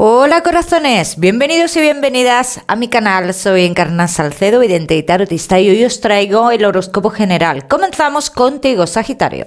Hola corazones, bienvenidos y bienvenidas a mi canal. Soy Encarna Salcedo, vidente y tarotista, y hoy os traigo el horóscopo general. Comenzamos contigo, Sagitario.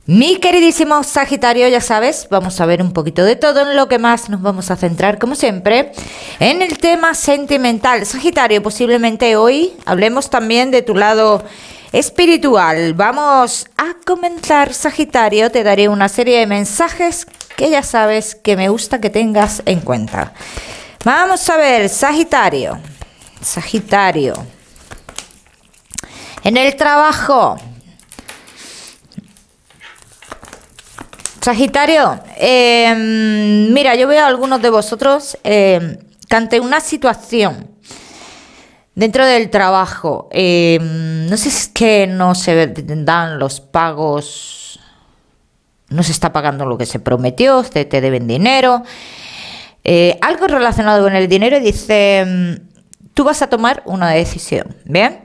Mi queridísimo Sagitario, ya sabes, vamos a ver un poquito de todo. En lo que más nos vamos a centrar, como siempre, en el tema sentimental. Sagitario, posiblemente hoy hablemos también de tu lado espiritual. Vamos a comenzar, Sagitario. Te daré una serie de mensajes que ya sabes que me gusta que tengas en cuenta. Vamos a ver, Sagitario. Sagitario. En el trabajo. Sagitario, mira, yo veo a algunos de vosotros que ante una situación dentro del trabajo, no sé si es que no se dan los pagos, no se está pagando lo que se prometió, te deben dinero, algo relacionado con el dinero, y dice, tú vas a tomar una decisión, ¿bien?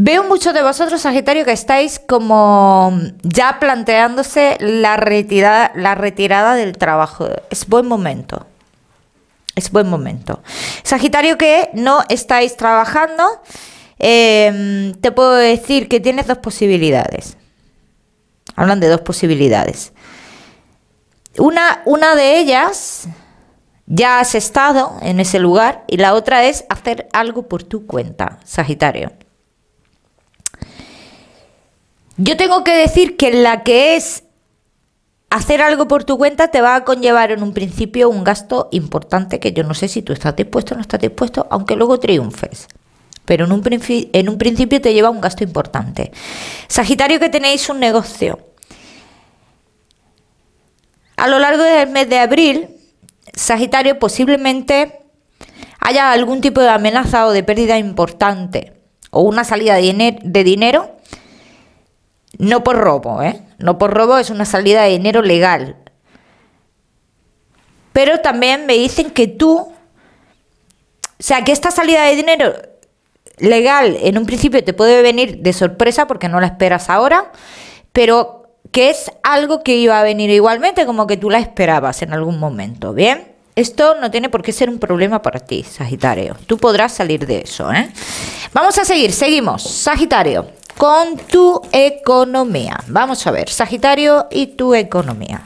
Veo muchos de vosotros, Sagitario, que estáis como ya planteándose la retirada del trabajo. Es buen momento. Es buen momento. Sagitario, que no estáis trabajando, te puedo decir que tienes dos posibilidades. Hablan de dos posibilidades. Una de ellas, ya has estado en ese lugar, y la otra es hacer algo por tu cuenta, Sagitario. Yo tengo que decir que la que es hacer algo por tu cuenta te va a conllevar en un principio un gasto importante, que yo no sé si tú estás dispuesto o no estás dispuesto, aunque luego triunfes. Pero en un principio te lleva un gasto importante. Sagitario, que tenéis un negocio. A lo largo del mes de abril, Sagitario, posiblemente haya algún tipo de amenaza o de pérdida importante, o una salida de dinero. No por robo, no por robo, es una salida de dinero legal. Pero también me dicen que tú, que esta salida de dinero legal en un principio te puede venir de sorpresa porque no la esperas ahora, pero que es algo que iba a venir igualmente, como que tú la esperabas en algún momento, ¿bien? Esto no tiene por qué ser un problema para ti, Sagitario. Tú podrás salir de eso, Vamos a seguimos, Sagitario, con tu economía. Vamos a ver, Sagitario, y tu economía.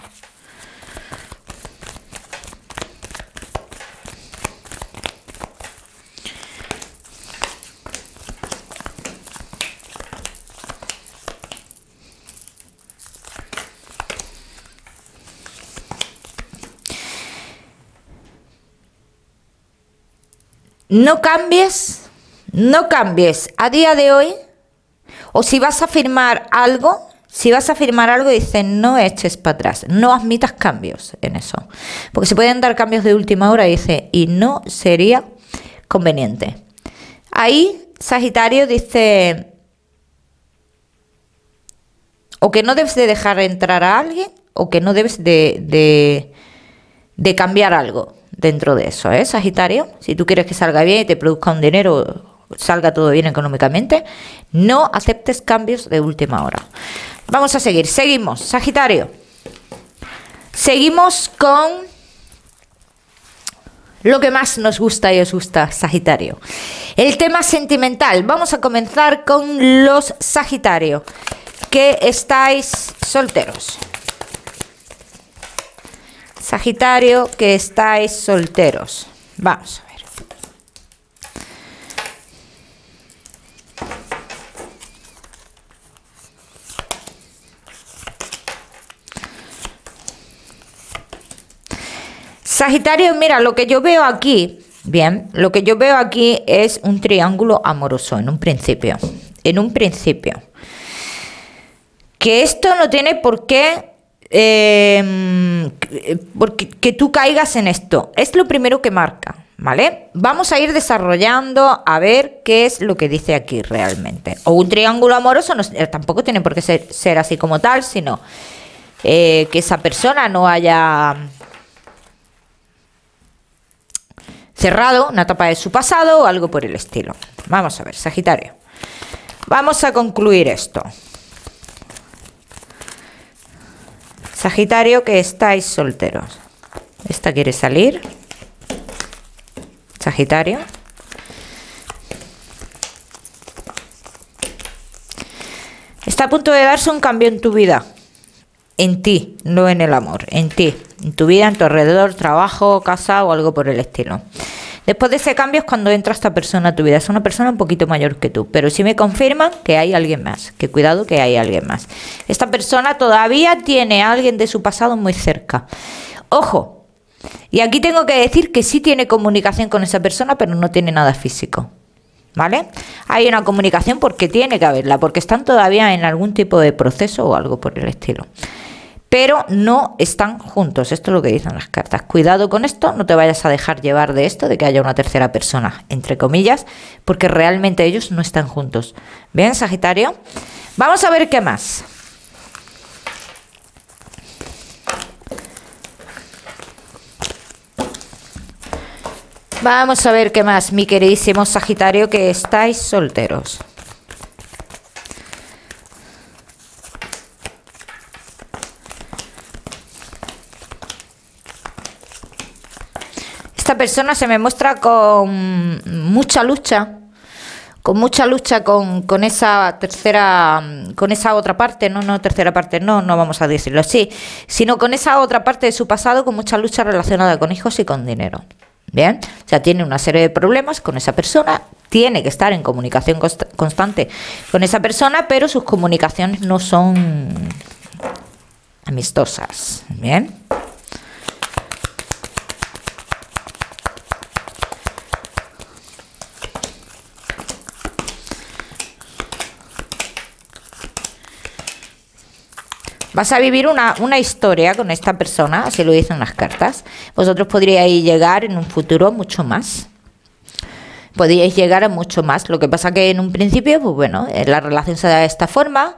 No cambies a día de hoy. O si vas a firmar algo, dicen, no eches para atrás, no admitas cambios en eso. Porque se pueden dar cambios de última hora, dice, y no sería conveniente. Ahí, Sagitario dice, o que no debes de dejar entrar a alguien, o que no debes de cambiar algo dentro de eso, Sagitario. Si tú quieres que salga bien y te produzca un dinero, salga todo bien económicamente, no aceptes cambios de última hora. Vamos a seguimos, Sagitario. Seguimos con lo que más nos gusta y os gusta, Sagitario, el tema sentimental. Vamos a comenzar con los Sagitario que estáis solteros. Sagitario, que estáis solteros. Vamos a ver. Sagitario, mira, lo que yo veo aquí, bien, lo que yo veo aquí es un triángulo amoroso en un principio. Que esto no tiene por qué que tú caigas en esto. Es lo primero que marca, ¿vale? Vamos a ir desarrollando a ver qué es lo que dice aquí realmente. O un triángulo amoroso tampoco tiene por qué ser así como tal, sino que esa persona no haya... cerrado, una etapa de su pasado o algo por el estilo. Vamos a ver, Sagitario. Vamos a concluir esto. Sagitario, que estáis solteros. Esta quiere salir. Sagitario. Está a punto de darse un cambio en tu vida. En ti, no en el amor. En ti. En tu vida, en tu alrededor, trabajo, casa o algo por el estilo. Después de ese cambio es cuando entra esta persona a tu vida. Es una persona un poquito mayor que tú. Pero sí me confirman que hay alguien más. Que cuidado, que hay alguien más. Esta persona todavía tiene a alguien de su pasado muy cerca. Ojo. Y aquí tengo que decir que sí tiene comunicación con esa persona, pero no tiene nada físico. ¿Vale? Hay una comunicación porque tiene que haberla. Porque están todavía en algún tipo de proceso o algo por el estilo. Pero no están juntos. Esto es lo que dicen las cartas. Cuidado con esto, no te vayas a dejar llevar de esto, de que haya una tercera persona, entre comillas, porque realmente ellos no están juntos. Bien, Sagitario. Vamos a ver qué más. Vamos a ver qué más, mi queridísimo Sagitario, que estáis solteros. Esta persona se me muestra con mucha lucha, con esa tercera, con esa otra parte, no tercera parte, no vamos a decirlo así, sino con esa otra parte de su pasado, con mucha lucha relacionada con hijos y con dinero. Bien, o sea, tiene una serie de problemas con esa persona, tiene que estar en comunicación constante con esa persona, pero sus comunicaciones no son amistosas. Bien. Vas a vivir una historia con esta persona, así lo dicen las cartas. Vosotros podríais llegar en un futuro mucho más. Podríais llegar a mucho más. Lo que pasa que en un principio, pues bueno, la relación se da de esta forma,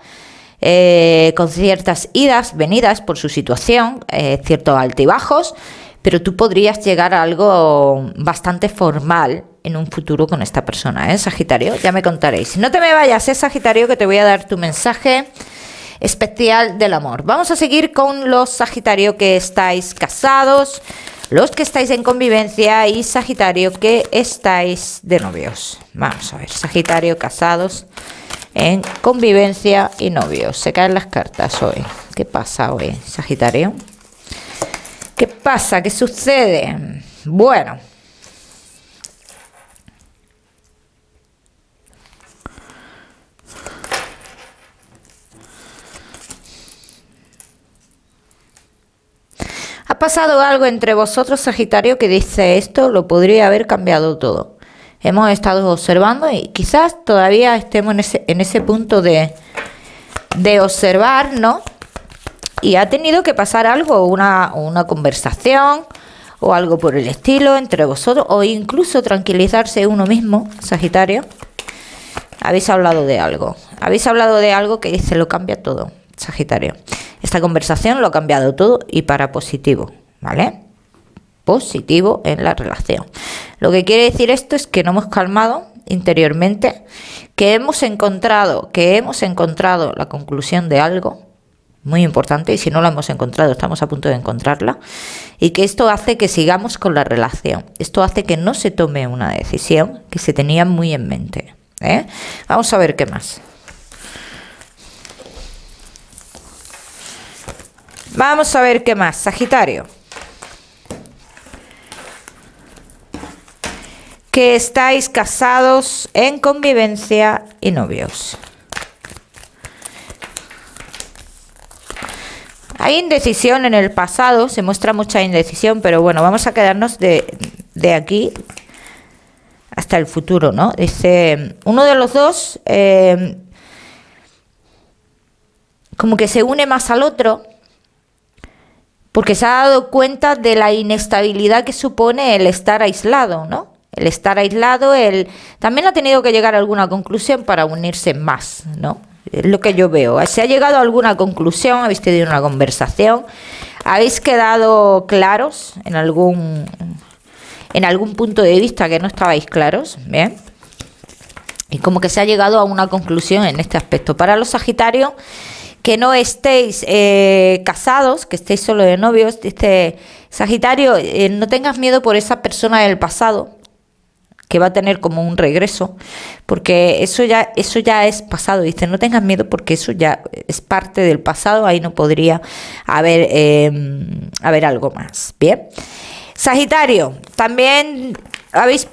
con ciertas idas, venidas por su situación, ciertos altibajos, pero tú podrías llegar a algo bastante formal en un futuro con esta persona, ¿eh, Sagitario? Ya me contaréis. No te me vayas, Sagitario, que te voy a dar tu mensaje especial del amor. Vamos a seguir con los Sagitario que estáis casados, los que estáis en convivencia y Sagitario que estáis de novios. Vamos a ver, Sagitario casados, en convivencia y novios. Se caen las cartas hoy. ¿Qué pasa hoy, Sagitario? ¿Qué pasa? ¿Qué sucede? Bueno, ha pasado algo entre vosotros, Sagitario, que dice esto lo podría haber cambiado todo. Hemos estado observando y quizás todavía estemos en ese punto de observar, ¿no? Y ha tenido que pasar algo, una conversación o algo por el estilo entre vosotros, o incluso tranquilizarse uno mismo, Sagitario. Habéis hablado de algo. Habéis hablado de algo que dice lo cambia todo, Sagitario. Esta conversación lo ha cambiado todo y para positivo, ¿vale? Positivo en la relación. Lo que quiere decir esto es que nos hemos calmado interiormente, que hemos encontrado la conclusión de algo muy importante, y si no la hemos encontrado, estamos a punto de encontrarla, y que esto hace que sigamos con la relación. Esto hace que no se tome una decisión que se tenía muy en mente, ¿eh? Vamos a ver qué más. Vamos a ver qué más, Sagitario. Que estáis casados en convivencia y novios. Hay indecisión en el pasado, se muestra mucha indecisión, pero bueno, vamos a quedarnos de aquí hasta el futuro, ¿no? Dice, uno de los dos como que se une más al otro, porque se ha dado cuenta de la inestabilidad que supone el estar aislado, ¿no? El estar aislado, también ha tenido que llegar a alguna conclusión para unirse más, ¿no? Es lo que yo veo. Se ha llegado a alguna conclusión, habéis tenido una conversación, habéis quedado claros en en algún punto de vista que no estabais claros, ¿bien? Y como que se ha llegado a una conclusión en este aspecto. Para los Sagitarios, que no estéis casados, que estéis solo de novios, dice Sagitario, no tengas miedo por esa persona del pasado, que va a tener como un regreso, porque eso ya es pasado. Dice, no tengas miedo porque eso ya es parte del pasado, ahí no podría haber algo más. Bien. Sagitario, también habéis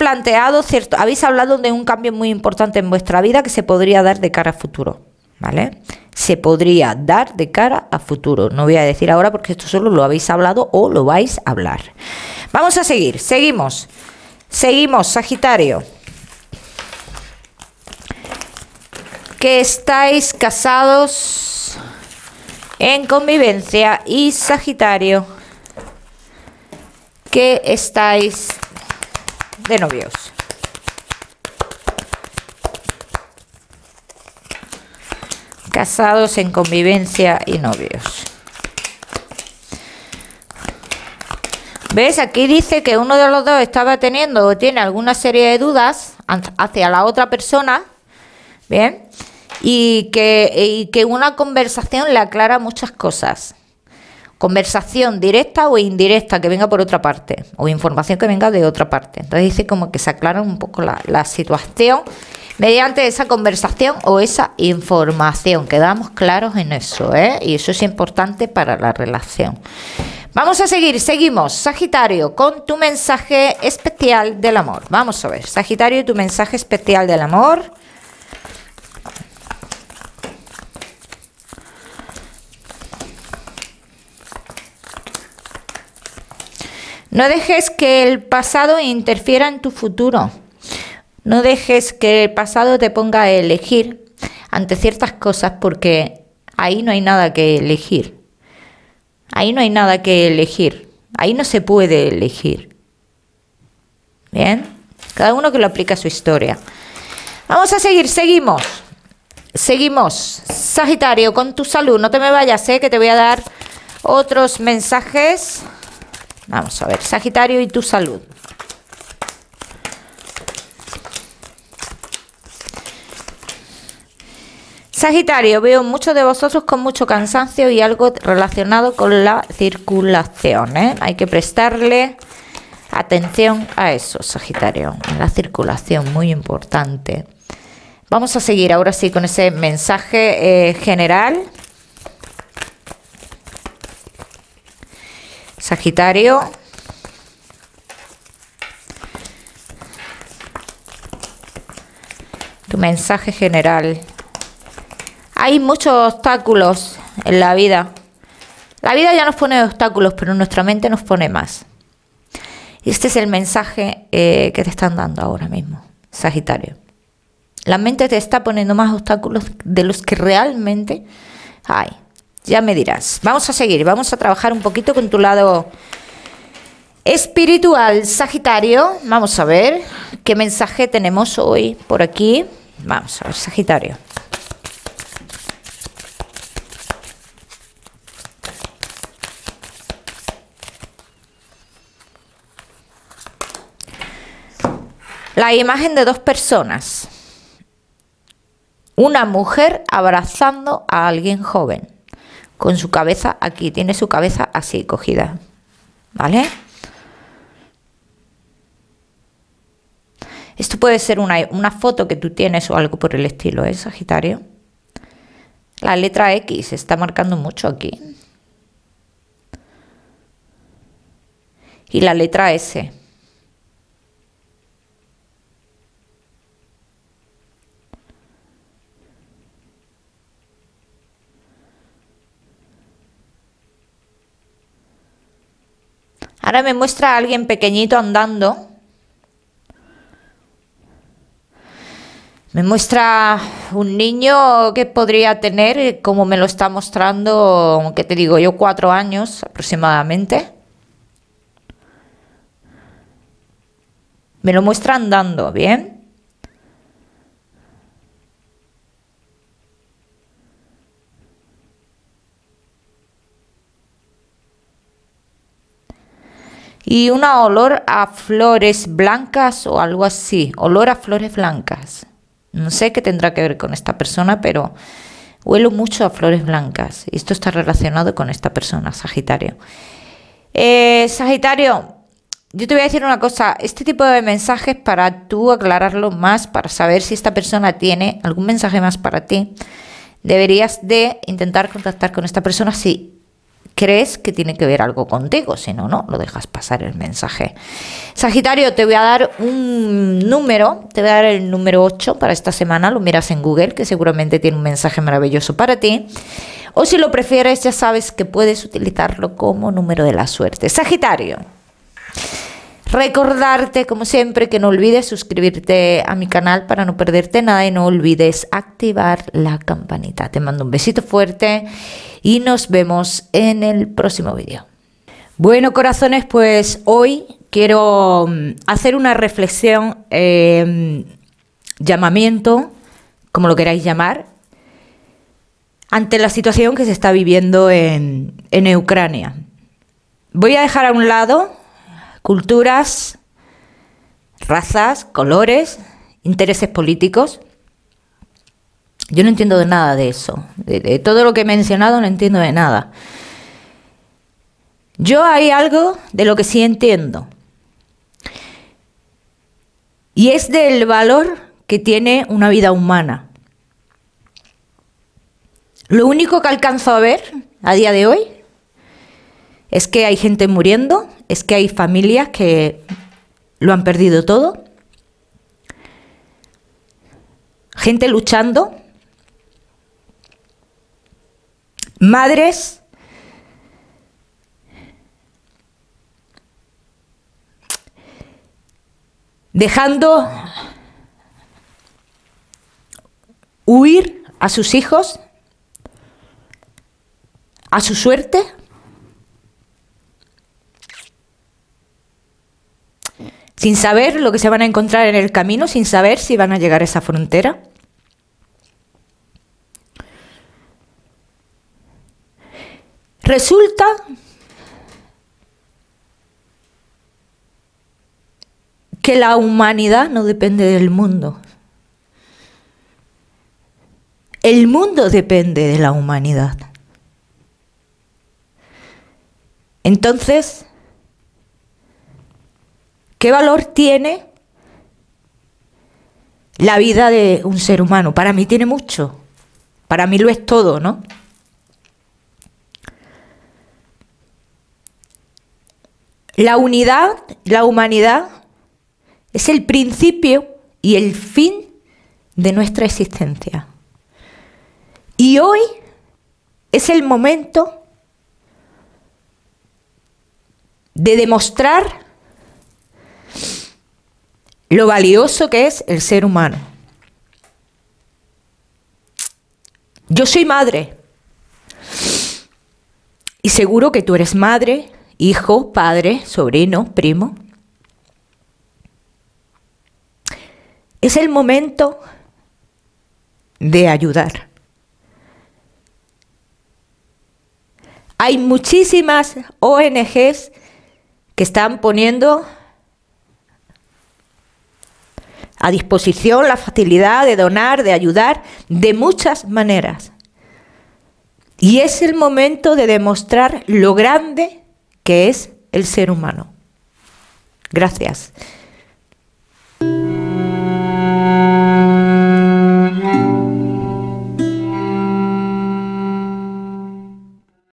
habéis hablado de un cambio muy importante en vuestra vida que se podría dar de cara a futuro, ¿vale? Se podría dar de cara a futuro. No voy a decir ahora porque esto solo lo habéis hablado o lo vais a hablar. Vamos a seguir, seguimos, Sagitario. Que estáis casados en convivencia y Sagitario que estáis de novios. Casados en convivencia y novios. ¿Ves? Aquí dice que uno de los dos estaba teniendo o tiene alguna serie de dudas hacia la otra persona, ¿bien? Y que una conversación le aclara muchas cosas. Conversación directa o indirecta que venga por otra parte, o información que venga de otra parte. Entonces dice como que se aclara un poco la situación mediante esa conversación o esa información. Quedamos claros en eso, ¿eh? Y eso es importante para la relación. Vamos a seguir, seguimos, Sagitario, con tu mensaje especial del amor. Vamos a ver, Sagitario, tu mensaje especial del amor. No dejes que el pasado interfiera en tu futuro. No dejes que el pasado te ponga a elegir ante ciertas cosas porque ahí no hay nada que elegir. Ahí no hay nada que elegir. Ahí no se puede elegir. ¿Bien? Cada uno que lo aplique a su historia. Vamos a seguir, seguimos. Seguimos. Sagitario, con tu salud. No te me vayas, que te voy a dar otros mensajes. Vamos a ver, Sagitario y tu salud. Sagitario, veo muchos de vosotros con mucho cansancio y algo relacionado con la circulación, ¿eh? Hay que prestarle atención a eso, Sagitario. La circulación, muy importante. Vamos a seguir ahora sí con ese mensaje general. Sagitario. Tu mensaje general. Hay muchos obstáculos en la vida. La vida ya nos pone obstáculos, pero nuestra mente nos pone más. Y este es el mensaje que te están dando ahora mismo, Sagitario. La mente te está poniendo más obstáculos de los que realmente hay. Ya me dirás. Vamos a seguir, vamos a trabajar un poquito con tu lado espiritual, Sagitario. Vamos a ver qué mensaje tenemos hoy por aquí. Vamos a ver, Sagitario. La imagen de dos personas. Una mujer abrazando a alguien joven. Con su cabeza aquí, tiene su cabeza así cogida. ¿Vale? Esto puede ser una foto que tú tienes o algo por el estilo, ¿eh, Sagitario? La letra X se está marcando mucho aquí. Y la letra S. Ahora me muestra a alguien pequeñito andando. Me muestra un niño que podría tener, como me lo está mostrando, que te digo yo, 4 años aproximadamente. Me lo muestra andando, ¿bien? y una olor a flores blancas o algo así, olor a flores blancas. No sé qué tendrá que ver con esta persona, pero huelo mucho a flores blancas. Y esto está relacionado con esta persona, Sagitario. Sagitario, yo te voy a decir una cosa. Este tipo de mensajes, para tú aclararlo más, para saber si esta persona tiene algún mensaje más para ti, deberías de intentar contactar con esta persona si crees que tiene que ver algo contigo. Si no, no, lo dejas pasar el mensaje. Sagitario, te voy a dar un número, te voy a dar el número 8 para esta semana, lo miras en Google, que seguramente tiene un mensaje maravilloso para ti. O si lo prefieres, ya sabes que puedes utilizarlo como número de la suerte. Sagitario, recordarte, como siempre, que no olvides suscribirte a mi canal para no perderte nada y no olvides activar la campanita. Te mando un besito fuerte y nos vemos en el próximo vídeo. Bueno, corazones, pues hoy quiero hacer una reflexión, llamamiento, como lo queráis llamar, ante la situación que se está viviendo en Ucrania. Voy a dejar a un lado culturas, razas, colores, intereses políticos. Yo no entiendo de nada de eso. De todo lo que he mencionado no entiendo de nada. Yo hay algo de lo que sí entiendo. Y es del valor que tiene una vida humana. Lo único que alcanzo a ver a día de hoy es que hay gente muriendo, es que hay familias que lo han perdido todo, gente luchando, madres dejando huir a sus hijos, a su suerte, sin saber lo que se van a encontrar en el camino, sin saber si van a llegar a esa frontera. Resulta que la humanidad no depende del mundo. El mundo depende de la humanidad. Entonces, ¿qué valor tiene la vida de un ser humano? Para mí tiene mucho. Para mí lo es todo, ¿no? La unidad, la humanidad, es el principio y el fin de nuestra existencia. Y hoy es el momento de demostrar lo valioso que es el ser humano. Yo soy madre. Y seguro que tú eres madre, hijo, padre, sobrino, primo. Es el momento de ayudar. Hay muchísimas ONGs que están poniendo a disposición la facilidad de donar, de ayudar, de muchas maneras. Y es el momento de demostrar lo grande que es el ser humano. Gracias.